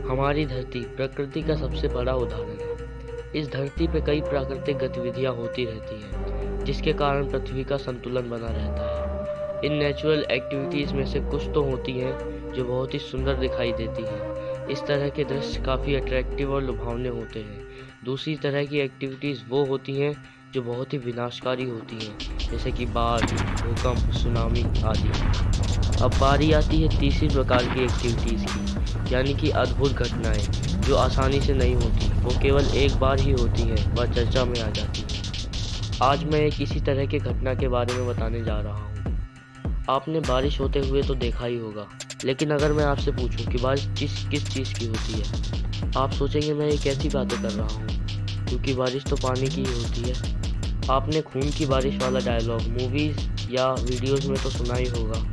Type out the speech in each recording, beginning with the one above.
हमारी धरती प्रकृति का सबसे बड़ा उदाहरण है। इस धरती पर कई प्राकृतिक गतिविधियां होती रहती हैं, जिसके कारण पृथ्वी का संतुलन बना रहता है। इन नेचुरल एक्टिविटीज़ में से कुछ तो होती हैं जो बहुत ही सुंदर दिखाई देती हैं। इस तरह के दृश्य काफ़ी अट्रैक्टिव और लुभावने होते हैं। दूसरी तरह की एक्टिविटीज़ वो होती हैं जो बहुत ही विनाशकारी होती हैं, जैसे कि बाढ़, भूकंप, सुनामी आदि। अब बारी आती है तीसरी प्रकार की एक्टिविटीज़ की, यानी कि अद्भुत घटनाएं जो आसानी से नहीं होती, वो केवल एक बार ही होती हैं, वह चर्चा में आ जाती है। आज मैं एक इसी तरह की घटना के बारे में बताने जा रहा हूँ। आपने बारिश होते हुए तो देखा ही होगा, लेकिन अगर मैं आपसे पूछूं कि बारिश किस चीज़ की होती है, आप सोचेंगे मैं ये कैसी बातें कर रहा हूँ, क्योंकि बारिश तो पानी की ही होती है। आपने खून की बारिश वाला डायलॉग मूवीज़ या वीडियोज़ में तो सुना ही होगा,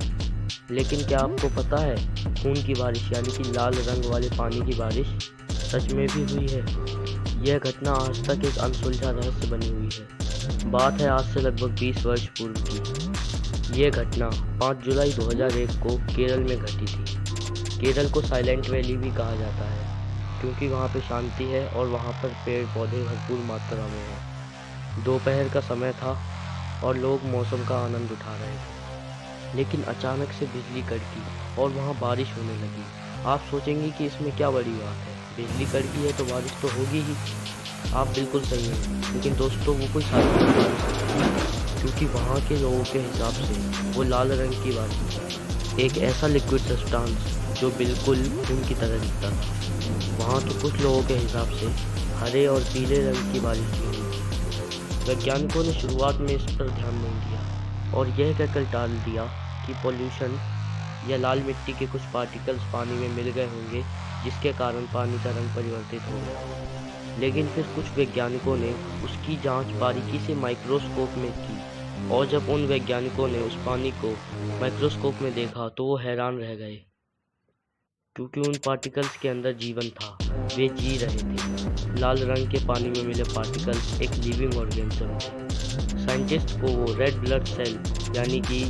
लेकिन क्या आपको पता है खून की बारिश यानी कि लाल रंग वाले पानी की बारिश सच में भी हुई है। यह घटना आज तक एक अनसुलझा रहस्य बनी हुई है। बात है आज से लगभग 20 वर्ष पूर्व की। यह घटना 5 जुलाई 2001 को केरल में घटी थी। केरल को साइलेंट वैली भी कहा जाता है, क्योंकि वहाँ पे शांति है और वहाँ पर पेड़ पौधे भरपूर मात्रा में हैं। दोपहर का समय था और लोग मौसम का आनंद उठा रहे थे, लेकिन अचानक से बिजली कड़की और वहाँ बारिश होने लगी। आप सोचेंगे कि इसमें क्या बड़ी बात है, बिजली कड़की है तो बारिश तो होगी ही। आप बिल्कुल सही हैं, लेकिन दोस्तों वो कोई साधारण बारिश नहीं थी, क्योंकि वहाँ के लोगों के हिसाब से वो लाल रंग की बारिश थी, एक ऐसा लिक्विड सब्सटेंस जो बिल्कुल खून की तरह दिखता था। वहाँ तो कुछ लोगों के हिसाब से हरे और पीले रंग की बारिश थी। वैज्ञानिकों ने शुरुआत में इस पर ध्यान नहीं दिया और यह कहकर टाल दिया कि पॉल्यूशन या लाल मिट्टी के कुछ पार्टिकल्स पानी में मिल गए होंगे, जिसके कारण पानी का रंग परिवर्तित हो गया। लेकिन फिर कुछ वैज्ञानिकों ने उसकी जांच बारीकी से माइक्रोस्कोप में की, और जब उन वैज्ञानिकों ने उस पानी को माइक्रोस्कोप में देखा तो वो हैरान रह गए, क्योंकि उन पार्टिकल्स के अंदर जीवन था, वे जी रहे थे। लाल रंग के पानी में मिले पार्टिकल्स एक लिविंग ऑर्गेनिज्म थे। साइंटिस्ट को वो रेड ब्लड सेल यानी कि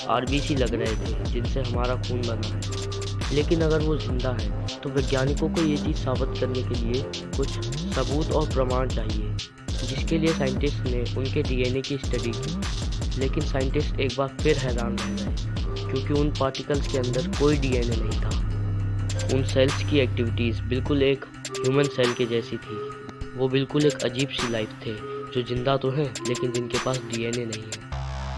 आरबीसी लग रहे थे, जिनसे हमारा खून बना है। लेकिन अगर वो जिंदा है तो वैज्ञानिकों को ये चीज़ साबित करने के लिए कुछ सबूत और प्रमाण चाहिए, जिसके लिए साइंटिस्ट ने उनके डीएनए की स्टडी की। लेकिन साइंटिस्ट एक बार फिर हैरान रह गए, क्योंकि उन पार्टिकल्स के अंदर कोई डीएनए नहीं था। उन सेल्स की एक्टिविटीज़ बिल्कुल एक ह्यूमन सेल के जैसी थी। वो बिल्कुल एक अजीब सी लाइफ थे, जो जिंदा तो हैं लेकिन जिनके पास डीएनए नहीं है।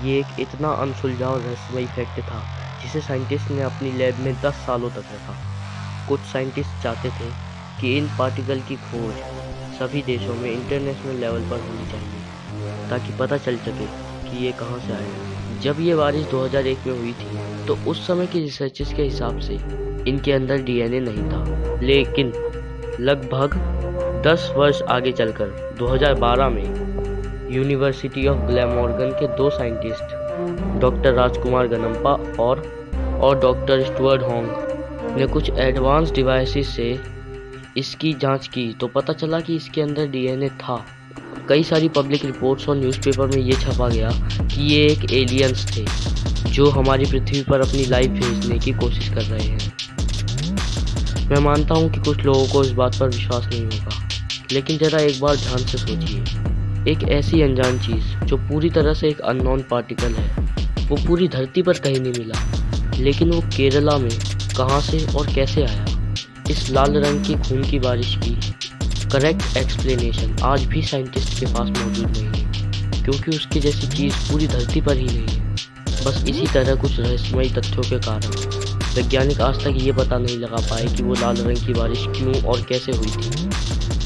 ये एक इतना अनसुलझा और रहस्यमयी फैक्ट था, जिसे साइंटिस्ट ने अपनी लैब में 10 सालों तक रखा। कुछ साइंटिस्ट चाहते थे कि इन पार्टिकल की खोज सभी देशों में इंटरनेशनल लेवल पर होनी चाहिए, ताकि पता चल सके कि ये कहाँ से आया। जब ये बारिश 2001 में हुई थी तो उस समय की रिसर्चर्स के हिसाब से इनके अंदर डीएनए नहीं था। लेकिन लगभग 10 वर्ष आगे चलकर 2012 में यूनिवर्सिटी ऑफ ग्लैमॉर्गन के 2 साइंटिस्ट डॉक्टर राजकुमार गनम्पा और डॉक्टर स्टुअर्ट होंग ने कुछ एडवांस डिवाइसेस से इसकी जांच की, तो पता चला कि इसके अंदर डीएनए था। कई सारी पब्लिक रिपोर्ट्स और न्यूज़पेपर में ये छपा गया कि ये एक एलियंस थे, जो हमारी पृथ्वी पर अपनी लाइफ भेजने की कोशिश कर रहे हैं। मैं मानता हूँ कि कुछ लोगों को इस बात पर विश्वास नहीं होगा, लेकिन ज़रा एक बार ध्यान से सोचिए। एक ऐसी अनजान चीज़ जो पूरी तरह से एक अननोन पार्टिकल है, वो पूरी धरती पर कहीं नहीं मिला, लेकिन वो केरला में कहाँ से और कैसे आया? इस लाल रंग की खून की बारिश की करेक्ट एक्सप्लेनेशन आज भी साइंटिस्ट के पास मौजूद नहीं है, क्योंकि उसकी जैसी चीज़ पूरी धरती पर ही नहीं है। बस इसी तरह कुछ रहस्यमयी तथ्यों के कारण वैज्ञानिक आज तक ये पता नहीं लगा पाए कि वो लाल रंग की बारिश क्यों और कैसे हुई थी।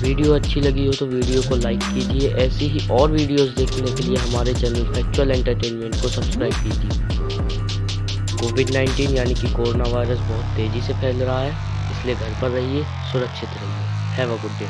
वीडियो अच्छी लगी हो तो वीडियो को लाइक कीजिए। ऐसी ही और वीडियोस देखने के लिए हमारे चैनल फैक्चुअल एंटरटेनमेंट को सब्सक्राइब कीजिए। कोविड-19 यानी कि कोरोना वायरस बहुत तेज़ी से फैल रहा है, इसलिए घर पर रहिए, सुरक्षित रहिए। Have a good day.